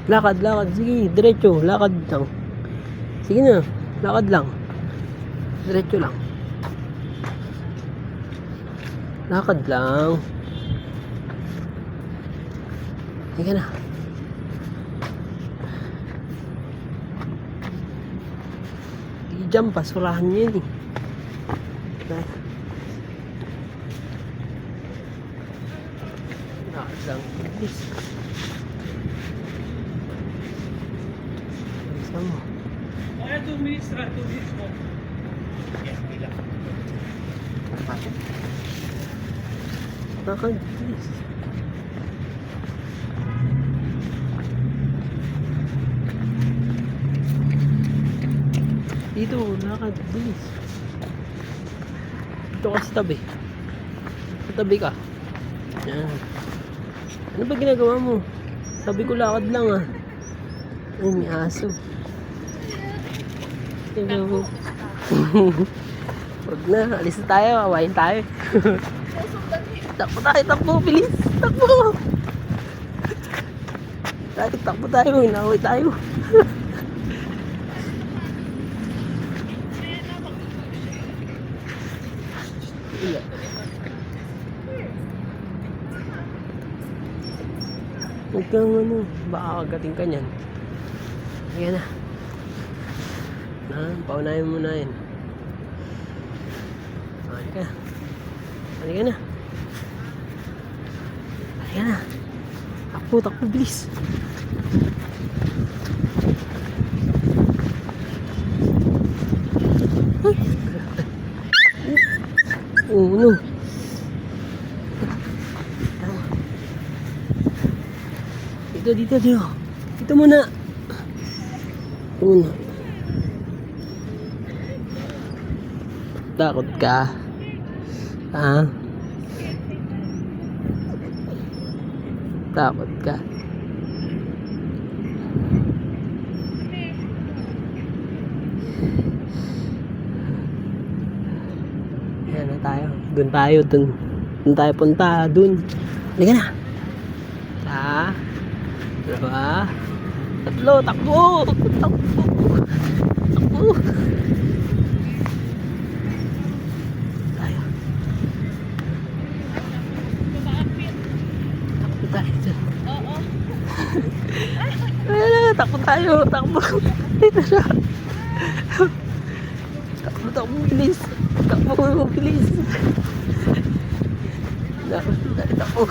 Lakad, lakad. Sige, diretso. Lakad lang. Sige na. Lakad lang. Diretso lang. Lakad lang. Sige na. I-jump, pasurahan niyo yun eh. Lakad lang. Please. Isa mo. 2 minutes, 2 minutes mo. Yes, bilang. Lakad, please. Dito, lakad, please. Dito ka sa tabi. Sa tabi ka. Yan. Ano ba ginagawa mo? Sabi ko lakad lang ah. Ay, may aso. Tingnan mo. Huwag na, alis na tayo, awayin tayo. Takbo tayo, takbo, bilis, takbo. Takbo tayo, inaway tayo. Huwag kang ano, baka kagating ka niyan. Ayan na. Paunahin mo na yun. Halika na. Halika na. Halika na. Takbo, takbo, bilis. Oh, no. Dito. Dito muna. Dito muna. Takot ka? Ha? Takot ka? Yan na tayo. Doon tayo punta. Doon. Halika na. Dalawa. Tatlo. Takbo. Tayo. Takbo tayo dyan. Oo. Takbo tayo. Takbo. Dito na. Takbo. Bilis. Takbo. Bilis. Takbo.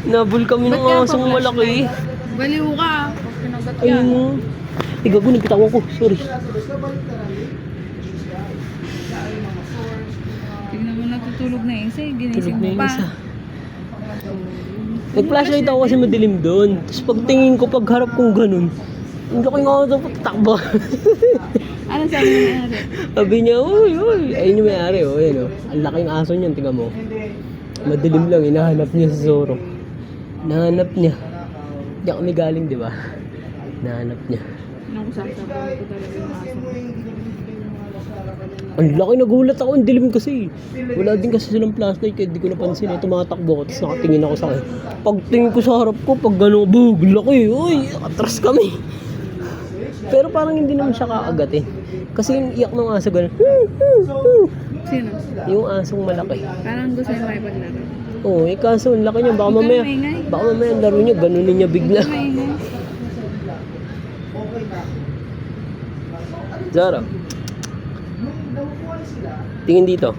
Nabul kami ng asong malaki. Baliw ka. Pag pinagat ka. Ayun mo. Gago, nagkitawan ko. Sorry. Tignan mo, natutulog na yung isa. Ginising Tulog na mo yung pa. isa. Nag-flashlight ako kasi madilim doon. Tapos pagtingin ko, pagharap kong ganun, hindi ko yung ako takbo. Ano sabi mo nangyari? Sabi niya, uy. Ayun yung may-ari, oh. Ayun, oh. Ang laking aso niyan, tingnan mo. Madilim lang, hinahanap niya si Zoro. Hinahanap niya. Hindi kami galing, di ba? Hinahanap niya. Nung sasabaw ko talaga yung aso. Ang laki, nagulat ako, ang dilim kasi. Wala din kasi silang flashlight, kaya di ko napansin. Tumatakbo ko, tapos nakatingin ako sa akin. Pagtingin ko sa harap ko, pag gano'n, bug, laki, uy, atras kami. Pero parang hindi naman siya kaagatin. Kasi yung iyak ng aso gano'n. Sino? Yung asong malaki. Parang gusto yung makipaglaro. Oo, kaso ang laki niya. Baka Huwag kang mamaya, maingay. ang laro niya, ganunin niya bigla. Maingay. Zara, tingin dito.